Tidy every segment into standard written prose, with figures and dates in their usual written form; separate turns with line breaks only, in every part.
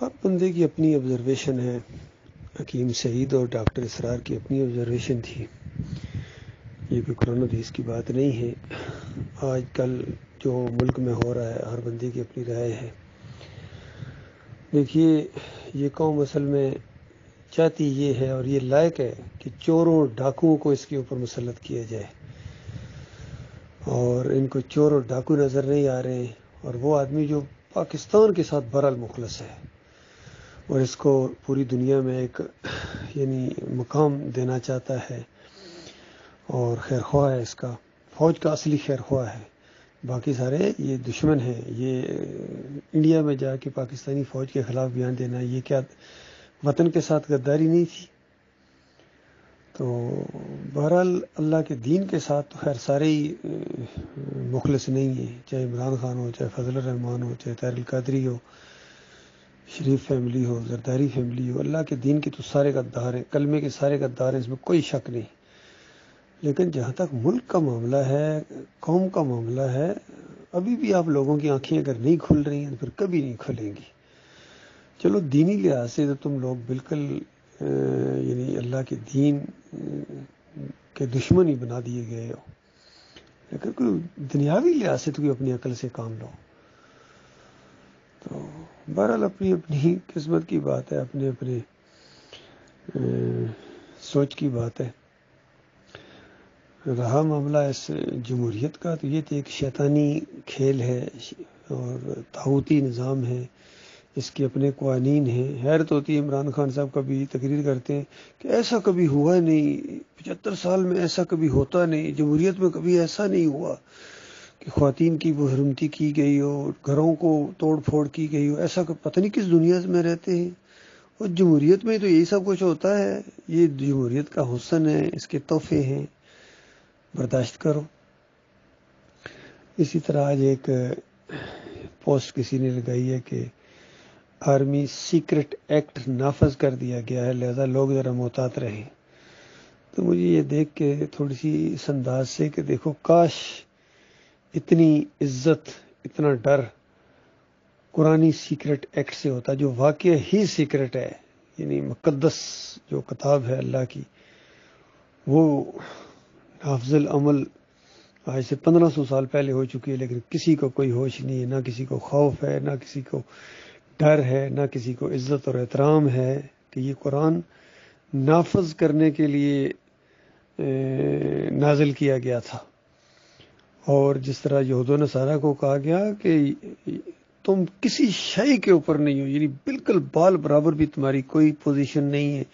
ہر بندے کی اپنی آبزرویشن ہے. حکیم سعید اور ڈاکٹر اسرار کی اپنی آبزرویشن تھی. یہ کوئی قرآن حدیث کی بات نہیں ہے. آج کل جو ملک میں ہو رہا ہے ہر بندے کی اپنی رائے ہے. دیکھیے یہ قوم اصل میں چاہتی یہ ہے اور یہ لائق ہے کہ چوروں ڈاکوؤں کو اس کے اوپر مسلط کیا جائے، اور ان کو چور اور ڈاکو نظر نہیں آ رہے ہیں. اور وہ آدمی جو پاکستان کے ساتھ برال مخلص ہے اور اس کو پوری دنیا میں ایک مقام دینا چاہتا ہے اور خیر خواہ ہے، اس کا فوج کا اصلی خیر خواہ ہے. باقی سارے یہ دشمن ہیں. یہ انڈیا میں جا کے پاکستانی فوج کے خلاف بیان دینا، یہ کیا وطن کے ساتھ غداری نہیں تھی؟ تو بہرحال اللہ کے دین کے ساتھ تو خیر سارے ہی مخلص نہیں ہیں، چاہے عمران خان ہو، چاہے فضل الرحمان ہو، چاہے طاہر القادری ہو، شریف فیملی ہو، زرداری فیملی ہو. اللہ کے دین کے تو سارے غدار ہیں، کلمے کے سارے غدار ہیں، اس میں کوئی شک نہیں. لیکن جہاں تک ملک کا معاملہ ہے، قوم کا معاملہ ہے، ابھی بھی آپ لوگوں کی آنکھیں اگر نہیں کھل رہی ہیں تو پھر کبھی نہیں کھلیں گی. چلو دینی لحاظ سے تو تم لوگ بالکل اللہ کے دین کے دشمن ہی بنا دیے گئے ہو، لیکن کوئی دنیاوی لحاظ سے تو کوئی اپنی عقل سے کام لو. تو بہرحال اپنی اپنی قسمت کی بات ہے، اپنے اپنے سوچ کی بات ہے. رہا معاملہ اس جمہوریت کا تو یہ تو ایک شیطانی کھیل ہے اور طاغوتی نظام ہے. اس کے اپنے قوانین ہیں. حیرت ہوتی ہے، عمران خان صاحب کبھی تقریر کرتے ہیں کہ ایسا کبھی ہوا نہیں، 75 سال میں ایسا کبھی ہوتا نہیں، جمہوریت میں کبھی ایسا نہیں ہوا کہ خواتین کی بے حرمتی کی گئی ہو، گھروں کو توڑ پھوڑ کی گئی ہو. ایسا پتہ نہیں کس دنیا میں رہتے ہیں. اور جمہوریت میں تو یہی سب کچھ ہوتا ہے. یہ جمہوریت کا حسن ہے، اس کے تحفے ہیں، برداشت کرو. اسی طرح آج ایک پوسٹ کسی نے لگائی ہے کہ آرمی سیکرٹ ایکٹ نافذ کر دیا گیا ہے، لہذا لوگ ذرا محتاط رہیں. تو مجھے یہ دیکھ کے تھوڑی سی اس انداز سے کہ دیکھو کاش اتنی عزت، اتنا ڈر قرآنی سیکرٹ ایکٹ سے ہوتا، جو واقعہ ہی سیکرٹ ہے، مقدس جو کتاب ہے اللہ کی، وہ نافذ العمل آج سے 1500 سال پہلے ہو چکی ہے، لیکن کسی کو کوئی ہوش نہیں ہے، نہ کسی کو خوف ہے، نہ کسی کو ڈر ہے، نہ کسی کو عزت اور احترام ہے کہ یہ قرآن نافذ کرنے کے لیے نازل کیا گیا تھا. اور جس طرح یہود و نصارہ کو کہا گیا کہ تم کسی شے کے اوپر نہیں ہو، بالکل بال برابر بھی تمہاری کوئی پوزیشن نہیں ہے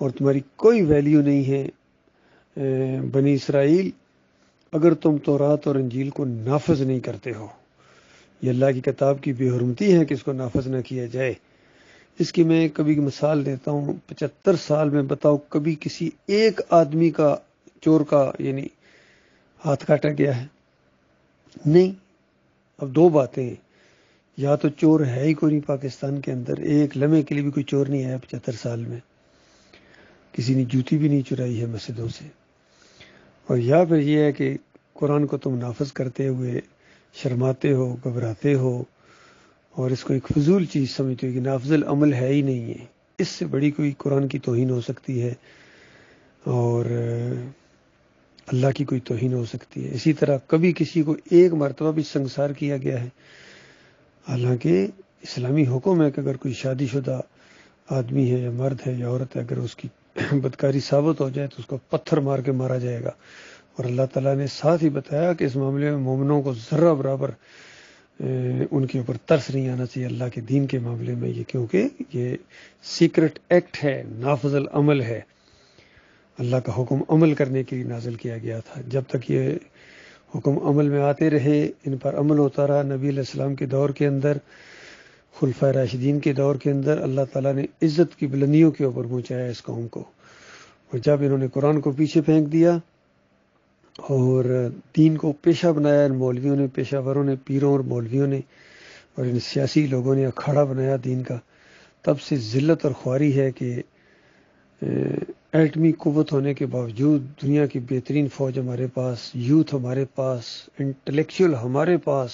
اور تمہاری کوئی ویلیو نہیں ہے بنی اسرائیل، اگر تم تورات اور انجیل کو نافذ نہیں کرتے ہو. یہ اللہ کی کتاب کی بے حرمتی ہے کہ اس کو نافذ نہ کیا جائے. اس کی میں کبھی مثال دیتا ہوں. 75 سال میں بتاؤ کبھی کسی ایک آدمی کا، چور کا ہاتھ کاٹا گیا ہے؟ نہیں. اب دو باتیں ہیں، یا تو چور ہے ہی کوئی نہیں پاکستان کے اندر، ایک لمحے کے لیے بھی کوئی چور نہیں آیا 75 سال میں، کسی نے جوتی بھی نہیں چرائی ہے مسجدوں سے، اور یا پھر یہ ہے کہ قرآن کو تم نافذ کرتے ہوئے شرماتے ہو، گھبراتے ہو اور اس کو ایک فضول چیز سمجھتے ہو کہ نافذ العمل ہے ہی نہیں ہے. اس سے بڑی کوئی قرآن کی توہین ہو سکتی ہے اور اللہ کی کوئی توہین ہو سکتی ہے؟ اسی طرح کبھی کسی کو ایک مرتبہ بھی سنگسار کیا گیا ہے؟ حالانکہ اسلامی حکم ہے کہ اگر کوئی شادی شدہ آدمی ہے یا مرد ہے یا عورت ہے، اگر اس کی بدکاری ثابت ہو جائے تو اس کو پتھر مار کے مارا جائے گا. اور اللہ تعالیٰ نے ساتھ ہی بتایا کہ اس معاملے میں مومنوں کو ذرہ برابر ان کے اوپر ترس نہیں آنا چاہیے اللہ کے دین کے معاملے میں، یہ کیونکہ یہ سیکرٹ ایکٹ ہے، نافذ العمل ہے. اللہ کا حکم عمل کرنے کے لیے نازل کیا گیا تھا. جب تک یہ حکم عمل میں آتے رہے، ان پر عمل ہوتا رہا. نبی علیہ السلام کے دور کے اندر، خلفائے راشدین کے دور کے اندر اللہ تعالیٰ نے عزت کی بلندیوں کے اوپر پہنچایا اس قوم کو. اور جب انہوں نے قرآن کو پیچھے پھینک دیا اور دین کو پیشہ بنایا، ان مولویوں نے، پیشہ وروں نے، پیروں اور مولویوں نے اور ان سیاسی لوگوں نے اکھاڑا بنایا دین کا، تب سے ذلت اور خواری ہے کہ ایٹمی قوت ہونے کے باوجود دنیا کی بہترین فوج ہمارے پاس، یوتھ ہمارے پاس، انٹلیکچوئل ہمارے پاس،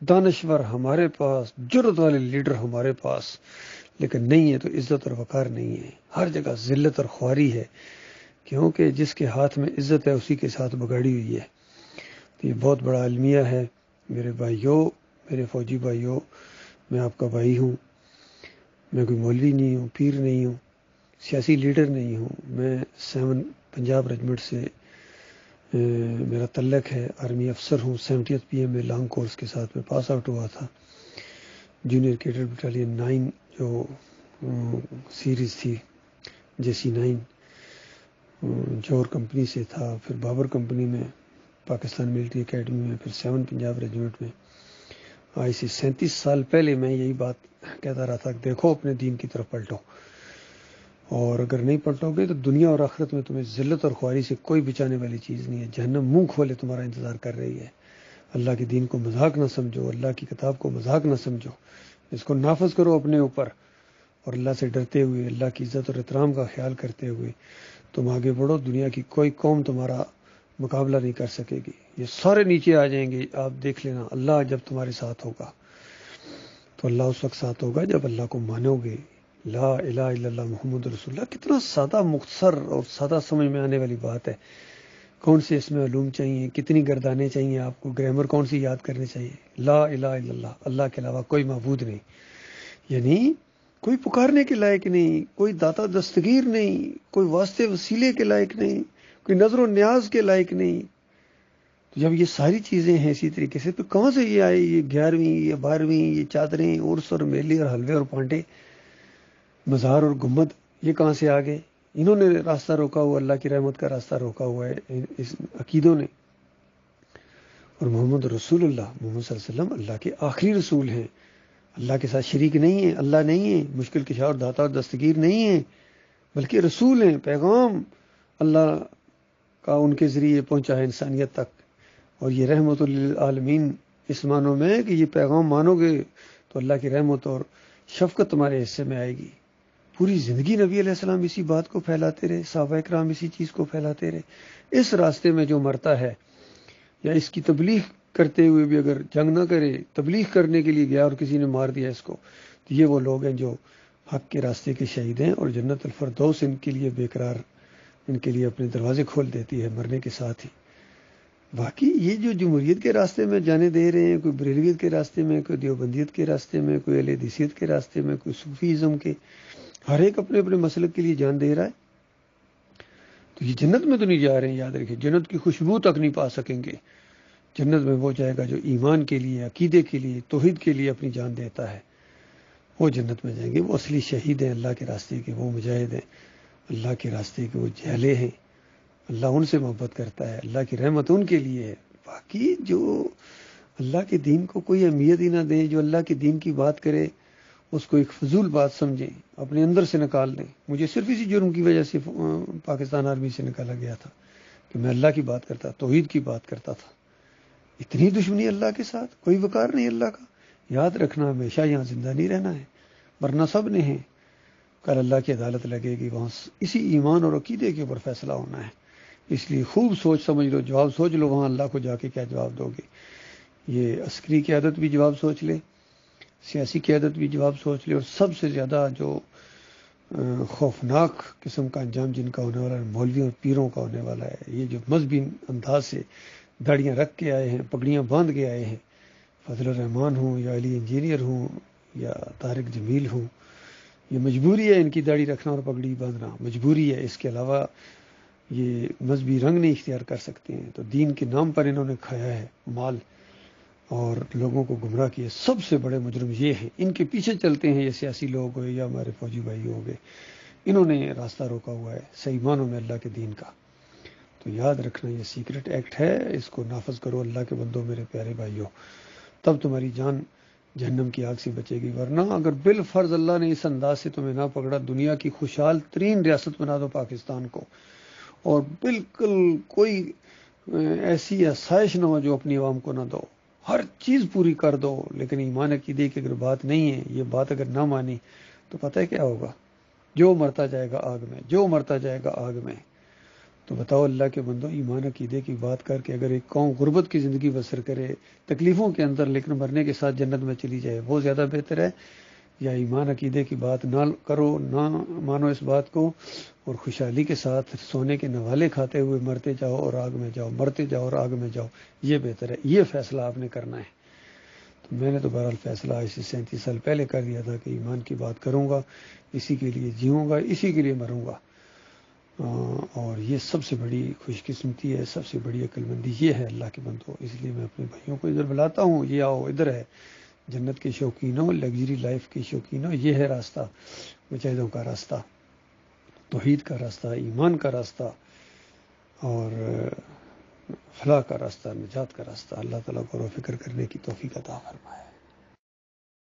دانشور ہمارے پاس، جرأت والے لیڈر ہمارے پاس، لیکن نہیں ہے تو عزت اور وقار نہیں ہے، ہر جگہ ذلت اور خواری ہے، کیونکہ جس کے ہاتھ میں عزت ہے اسی کے ساتھ بگاڑی ہوئی ہے۔ تو یہ بہت بڑا المیہ ہے میرے بھائیوں، میرے فوجی بھائیوں، میں آپ کا بھائی ہوں، میں کوئی مولوی نہیں ہوں، پیر نہیں ہوں، سیاسی لیڈر نہیں ہوں، میں 7 پنجاب ریجمنٹ سے میرا تعلق ہے، آرمی افسر ہوں، 70th PM میں لانگ کورس کے ساتھ میں پاس آؤٹ ہوا تھا، جونیئر کیڈر بٹالین 9 جو سیریز تھی JC9 جوہر کمپنی سے تھا، پھر بابر کمپنی میں، پاکستان ملٹری اکیڈمی میں، پھر 7 پنجاب ریجمنٹ میں۔ آج سے 37 سال پہلے میں یہی بات کہتا رہا تھا کہ دیکھو اپنے دین کی طرف پلٹو، اور اگر نہیں پلٹو گے تو دنیا اور آخرت میں تمہیں ذلت اور خواری سے کوئی بچانے والی چیز نہیں ہے، جہنم منہ کھولے تمہارا انتظار کر رہی ہے۔ اللہ کے دین کو مذاق نہ سمجھو، اللہ کی کتاب کو مذاق نہ سمجھو، اس کو نافذ کرو اپنے اوپر، اور اللہ سے ڈرتے ہوئے، اللہ کی عزت اور احترام کا خیال کرتے ہوئے تم آگے بڑھو۔ دنیا کی کوئی قوم تمہارا مقابلہ نہیں کر سکے گی، یہ سارے نیچے آ جائیں گے، آپ دیکھ لینا۔ اللہ جب تمہارے ساتھ ہوگا تو اللہ اس وقت ساتھ ہوگا جب اللہ کو مانو گے۔ لا الہ الا اللہ محمد رسول اللہ، کتنا سادہ، مختصر اور سادہ سمجھ میں آنے والی بات ہے۔ کون سے اس میں علوم چاہیے، کتنی گردانے چاہیے آپ کو، گرامر کون سی یاد کرنی چاہیے؟ لا الہ الا اللہ، اللہ کے علاوہ کوئی معبود نہیں، یعنی کوئی پکارنے کے لائق نہیں، کوئی داتا دستگیر نہیں، کوئی واسطے وسیلے کے لائق نہیں، کوئی نظر و نیاز کے لائق نہیں۔ تو جب یہ ساری چیزیں ہیں اسی طریقے سے، تو کہاں سے یہ آئے، یہ 11ویں، یہ 12ویں، یہ چادریں، عرس اور میلے اور حلوے اور پانڈے، مزار اور گنبد، یہ کہاں سے آ گئے؟ انہوں نے راستہ روکا ہوا، اللہ کی رحمت کا راستہ روکا ہوا ہے اس عقیدوں نے۔ اور محمد رسول اللہ، محمد صلی اللہ علیہ وسلم اللہ کے آخری رسول ہیں، اللہ کے ساتھ شریک نہیں ہیں، اللہ نہیں ہیں، مشکل کشا اور داتا اور دستگیر نہیں ہیں، بلکہ رسول ہیں، پیغام اللہ کا ان کے ذریعے پہنچا ہے انسانیت تک، اور یہ رحمت للعالمین اس معنوں میں ہے کہ یہ پیغام مانو گے تو اللہ کی رحمت اور شفقت تمہارے حصے میں آئے گی۔ پوری زندگی نبی علیہ السلام اسی بات کو پھیلاتے رہے، صحابہ کرام اسی چیز کو پھیلاتے رہے۔ اس راستے میں جو مرتا ہے یا اس کی تبلیغ کرتے ہوئے بھی اگر جنگ نہ کرے، تبلیغ کرنے کے لیے گیا اور کسی نے مار دیا اس کو، تو یہ وہ لوگ ہیں جو حق کے راستے کے شہید ہیں، اور جنت الفردوس ان کے لیے بے قرار، ان کے لیے اپنے دروازے کھول دیتی ہے مرنے کے ساتھ ہی۔ باقی یہ جو جمہوریت کے راستے میں جانے دے رہے ہیں، کوئی بریلویت کے راستے میں، کوئی دیوبندیت کے راستے میں، کوئی اہل حدیثیت کے راستے میں، کوئی صوفیزم کے، ہر ایک اپنے اپنے مسلک کے لیے جان دے رہا ہے، تو یہ جنت میں تو نہیں جا رہے ہیں۔ یاد رکھیں، جنت کی خوشبو تک نہیں پا سکیں گے۔ جنت میں وہ جائے گا جو ایمان کے لیے، عقیدے کے لیے، توحید کے لیے اپنی جان دیتا ہے، وہ جنت میں جائیں گے۔ وہ اصلی شہید ہیں اللہ کے راستے کے، وہ مجاہد ہیں اللہ کے راستے کے، وہ جہلے ہیں، اللہ ان سے محبت کرتا ہے، اللہ کی رحمت ان کے لیے ہے۔ باقی جو اللہ کے دین کو کوئی اہمیت ہی نہ دیں، جو اللہ کے دین کی بات کرے اس کو ایک فضول بات سمجھیں، اپنے اندر سے نکال دیں۔ مجھے صرف اسی جرم کی وجہ سے پاکستان آرمی سے نکالا گیا تھا کہ میں اللہ کی بات کرتا، توحید کی بات کرتا تھا۔ اتنی دشمنی اللہ کے ساتھ، کوئی وقار نہیں اللہ کا۔ یاد رکھنا، ہمیشہ یہاں زندہ نہیں رہنا ہے، ورنہ سب نے ہیں، کل اللہ کی عدالت لگے گی، وہاں اسی ایمان اور عقیدے کے اوپر فیصلہ ہونا ہے۔ اس لیے خوب سوچ سمجھ لو، جواب سوچ لو، وہاں اللہ کو جا کے کیا جواب دو گے۔ یہ عسکری قیادت بھی جواب سوچ لے، سیاسی قیادت بھی جواب سوچ لے، اور سب سے زیادہ جو خوفناک قسم کا انجام جن کا ہونے والا ہے، مولویوں اور پیروں کا ہونے والا ہے۔ یہ جو مذہبی انداز سے داڑیاں رکھ کے آئے ہیں، پگڑیاں باندھ کے آئے ہیں، فضل الرحمان ہوں یا علی انجینئر ہوں یا طارق جمیل ہوں، یہ مجبوری ہے ان کی داڑھی رکھنا اور پگڑی باندھنا، مجبوری ہے، اس کے علاوہ یہ مذہبی رنگ نہیں اختیار کر سکتے ہیں۔ تو دین کے نام پر انہوں نے کھایا ہے مال اور لوگوں کو گمراہ کیا۔ سب سے بڑے مجرم یہ ہیں، ان کے پیچھے چلتے ہیں یہ سیاسی لوگ ہوئے یا ہمارے فوجی بھائی ہو گئے، انہوں نے راستہ روکا ہوا ہے صحیح معنوں میں اللہ کے دین کا۔ تو یاد رکھنا، یہ سیکرٹ ایکٹ ہے، اس کو نافذ کرو اللہ کے بندوں، میرے پیارے بھائیوں، تب تمہاری جان جہنم کی آگ سے بچے گی۔ ورنہ اگر بالفرض اللہ نے اس انداز سے تمہیں نہ پکڑا، دنیا کی خوشحال ترین ریاست بنا دو پاکستان کو، اور بالکل کوئی ایسی آسائش نہ ہو جو اپنی عوام کو نہ دو، ہر چیز پوری کر دو، لیکن ایمان عقیدے کی اگر بات نہیں ہے، یہ بات اگر نہ مانی، تو پتہ ہے کیا ہوگا؟ جو مرتا جائے گا آگ میں، جو مرتا جائے گا آگ میں۔ تو بتاؤ اللہ کے بندو، ایمان عقیدے کی بات کر کے اگر ایک قوم غربت کی زندگی بسر کرے تکلیفوں کے اندر، لیکن مرنے کے ساتھ جنت میں چلی جائے، وہ زیادہ بہتر ہے؟ یا ایمان عقیدے کی بات نہ کرو، نہ مانو اس بات کو، اور خوشحالی کے ساتھ سونے کے نوالے کھاتے ہوئے مرتے جاؤ اور آگ میں جاؤ، مرتے جاؤ اور آگ میں جاؤ، یہ بہتر ہے؟ یہ فیصلہ آپ نے کرنا ہے۔ تو میں نے تو بہرحال فیصلہ آج سے 37 سال پہلے کر دیا تھا کہ ایمان کی بات کروں گا، اسی کے لیے جیوں گا، اسی کے لیے مروں گا۔ اور یہ سب سے بڑی خوش قسمتی ہے، سب سے بڑی عقل مندی یہ ہے اللہ کے بندو۔ اس لیے میں اپنے بھائیوں کو ادھر بلاتا ہوں، یہ آؤ، ادھر ہے جنت کے شوقینوں، لگژری لائف کے شوقینوں، یہ ہے راستہ، مجاہدوں کا راستہ، توحید کا راستہ، ایمان کا راستہ، اور فلاح کا راستہ، نجات کا راستہ۔ اللہ تعالیٰ غور و فکر کرنے کی توفیق عطا فرمائے۔